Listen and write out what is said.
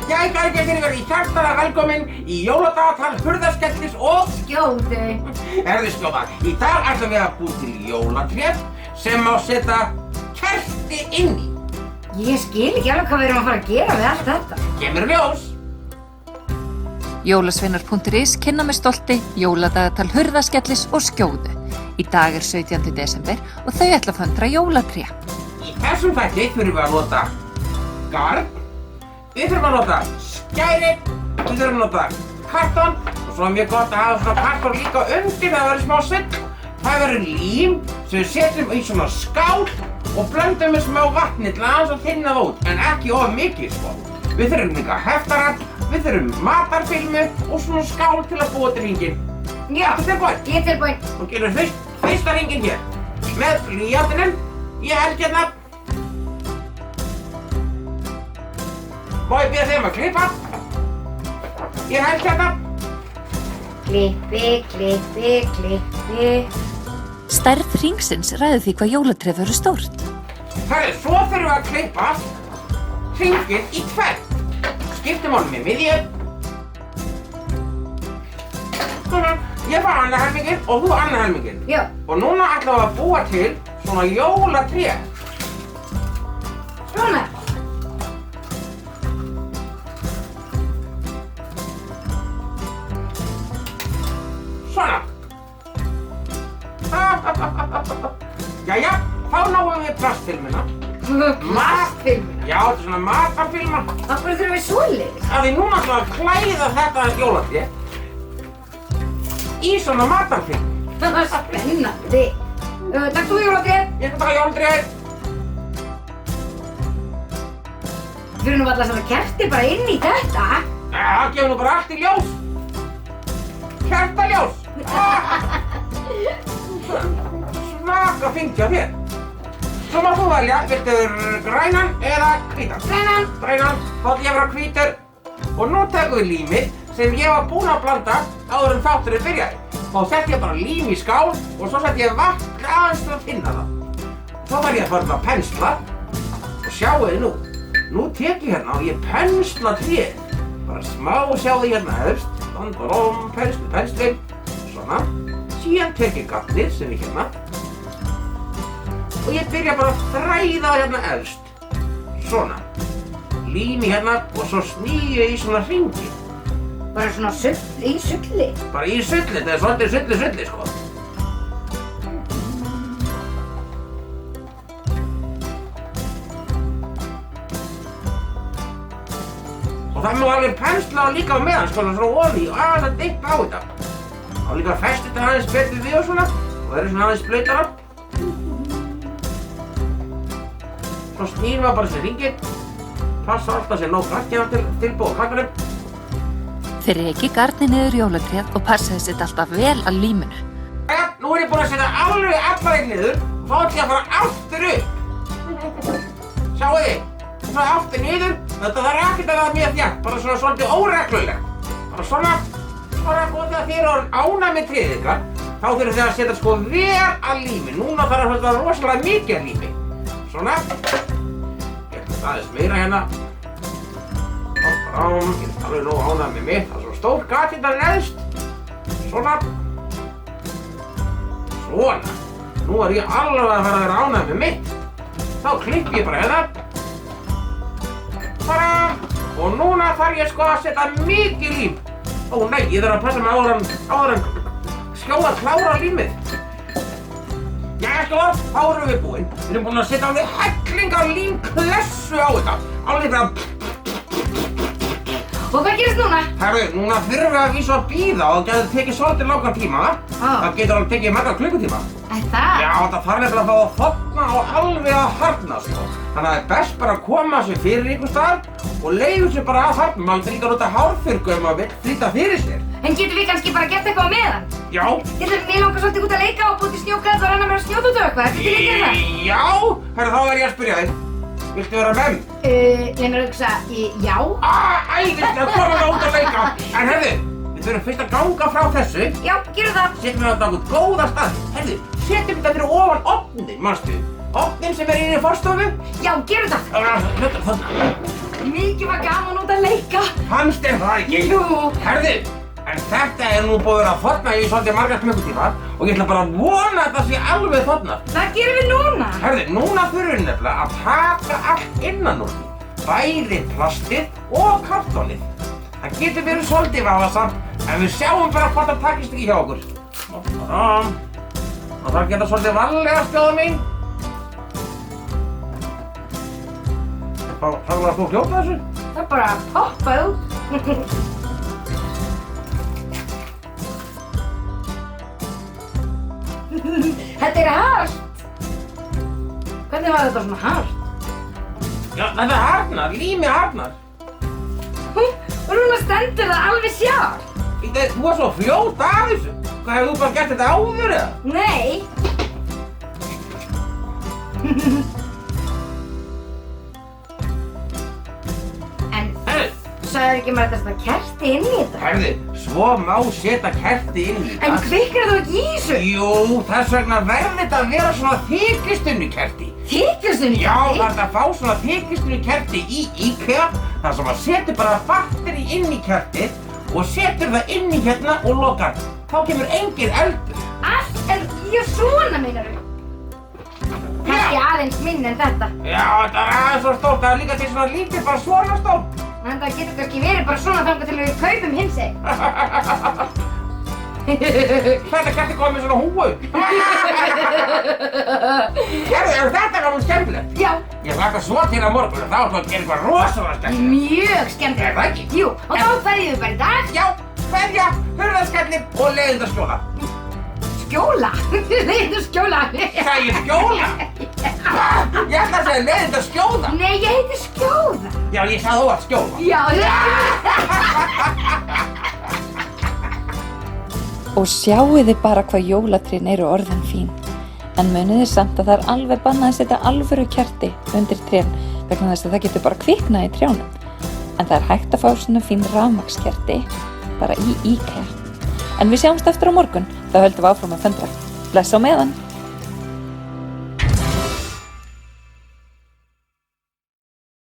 Jæja, kæru í hjartanlega velkomin í jóladagatal Hurðaskellis og Skjóðu. Herðu skjóða, í dag ætlum við að búa til jólatréð sem má setja kerti inn í. Ég skil ekki alveg hvað við erum að fara að gera við allt þetta. Kemur ljós. Jólasveinar.is kynna með stolti jóladagatal Hurðaskellis og Skjóðu. Í dag 17. desember og þau ætla að föndra jólatré. Í þessum þætti þurfum við að nota garn, við þurfum að nota skæri, við þurfum að nota karton og svo mjög gott að hafa svona karton líka undir, það verður smá sull. Það verður lím sem við setjum í svona skál og blöndum með smá vatni til aðeins að þynna það út, en ekki of mikið sko. Við þurfum líka heftara, við þurfum matarfilmu og svona skál til að búa til hringinn. Já, Ertu tilbúin? ég er tilbúin. Og gerum fyrsta hringinn hér með blýantinum. Ég held hérna. Má ég biðja þeim að klippa? Ég held hérna. Klippi, klippi, klippi. Stærð hringsins ræður því hvað jólatréð verður stórt. Herri, svo þurfum við að klippa hringinn í tvennt. Skiptum honum í miðju. Svona, ég fær annar helminginn og þú annar helminginn. Já. Og núna ætlum við að búa til svona jólatréð. Svona. Svona. Jæja, þá náum við plastfilmuna. Plastfilmuna. Já, þetta er svona matarfilma. Af hverju þurfum við svoleiðis? Af því núna ætlum við að klæða þetta jólatréð í svona matarfilm. Það var spennandi. Takk þú jólatréð. Ég skal taka jólatréð. Við erum nú alltaf svona kerti bara inn í þetta. Það gefur nú bara allt í ljós. Kertaljós. Svaka fengi á þér. Svo má þú velja, viltu grænan eða hvítan? Grænan. Grænan, þá ætla ég að vera hvítur. Og nú tökum við límið sem ég var búinn að blanda áður en þátturinn byrjaði. Þá sett ég bara lím í skál og svo sett ég vatn aðeins til að finna það. Og þá var ég að fara að pensla og sjáu þið nú. Nú tek ég hérna og ég pensla tréð. Bara smá sjáu þið hérna efst. Penslin. Svona. Síðan tek ég gatnið sem er hérna. Og ég byrja bara að þræða hérna efst. Svona. Lími hérna og svo sný ég í svona hringi. Bara svona í sulli. Bara í sulli, þetta er svolítið sulli sko. Og það má alveg pensla líka á meðan sko, svona ofan í og aðeins að dippa á þetta. Þá líka að festa þetta aðeins betur við og svona og það eru svona aðeins blautar. Svo snýrum við bara þessi hringinn. Passa alltaf sem nóg krakki hérna tilbúið á krakkanum. Þeir reki garnið niður jólatréð og passaði sitt alltaf vel að líminu. Jæja, nú er ég búinn að setja alveg allar einn niður og þá ætla ég að fara aftur upp. Sjáu þið, svona aftur niður, þetta þarf ekkert að vera mjög þétt, bara svona svolítið óreglulegt. Bara svona, bara þegar þið eru ánægð með tréð ykkar, þá þurfum þið að setja sko vel að lími. Núna þarf að setja rosalega mikið að lími. Svona, ég ætla aðeins meira hérna. Ég er alveg nógu ánægð með mitt. Það er svo stór gat hérna neðst. Svona. Svona. Nú er ég alveg að fara að vera ánægð með mitt. Þá klippi ég bara hérna. Bara. Og núna þarf ég sko að setja mikið lím. Ó nei, ég þarf að passa mig áður en Skjóða klára límið. Jæja Skjóða, þá erum við búin. Við erum búin að setja alveg helling af límklessu á þetta. Alveg bara. Og hvað gerist núna? Herru, núna þurfum við að vísu að bíða og það getur tekið svolítið langan tíma. Það getur alveg tekið marga klukkutíma. Það? Já, það þarf nefnilega að fá að þorna og alveg að harðna sko. Þannig að það er best bara að koma sér fyrir einhvers staðar og leyfa sér bara að harðna. Maður líka nota hárþurrku ef maður vill flýta fyrir sér. En getum við kannski bara gert eitthvað á meðan? Já. Mér langar svolítið út að leika og búið til snjóklæð og renna mér að snjóta út og eitthvað. Ertu til í að gera það? Já, herru, þá verð ég að spyrja þig. Viltu vera með? Leið mér að hugsa, já. Æðislega, koma það út að leika. En herðu, við þurfum fyrst að ganga frá þessu. Já, gerum það. Setjum við þetta á einhvern góða stað. Herðu, setjum þetta fyrir ofan ofninn, manstu? Ofninn sem er inni í forstofu. Já, gerum það. Þarna. Mikið var gaman út að leika. Fannst þér það ekki? Jú. Herðu, en þetta nú búið að vera að þorna í svolítið margar klukkutíma og ég ætla bara að vona að það sé alveg þornað. Hvað gerum við núna? Herðu, núna þurfum við nefnilega að taka allt innan úr því. Bæði plastið og kartónið. Það getur verið svolítið vafasamt, en við sjáum bara hvort það takist ekki hjá okkur. Og það geta svolítið varlega skjóða mín. Þá var þú hljóta þessu? Það er bara að poppa út. Þetta er hart. Hvernig var þetta svona hart? Já, þetta harðnar, límið harðnar. Og núna stendur það alveg sjálf. Þú var svo fljót af þessu. Hvað, hefur þú bara gert þetta áður eða? Nei. En sagðir ekki maður þetta kerti inn í þetta? Herðu, svo má setja kerti inn í þetta. En kviknar þú ekki í þessu? Jú, þess vegna verður þetta að vera svona þykjustunni kerti. Þykjustunni Já, kerti? það er að fá svona þykjustunni kerti í IKEA þar sem að setur bara batteri inn í kertið og setur það inn í hérna og lokar. Þá kemur engin eldur. Allt svona meinar þú? Kannski aðeins minni en þetta. Já, þetta er aðeins svo stórt. Það er líka til svona lítið, bara svona stórt. En það getur kannski verið bara svona þangað til við kaupum hinsegin. Þetta kerti komið með svona húfu. Herðu, þetta var nú skemmtilegt. Já. Ég hlakka svo til á morgun og þá ætlum við að gera eitthvað rosalega skemmtilegt. Mjög skemmtilegt. Er það ekki? Jú, og þá kveðjum við bara í dag. Já, kveðja, hurðarskellin og leiðindaskjóla. Skjóla? Leiðindaskjóla? Sagði ég skjóla? Ég ætla að segja leiðindaskjóða. Nei, ég heiti Skjóða. Já, ég sagði þú að skjóla. Já. Og sjáið þið bara hvað jólatrén eru orðin fín. En munið þið samt að það er alveg bannað að setja alvöru kerti undir trén vegna þess að það getur bara kviknað í trjánum. En það er hægt að fá svona fín rafmagnskerti bara í IKEA. En við sjáumst aftur á morgun, þá höldum við áfram að föndra. Bless á meðan!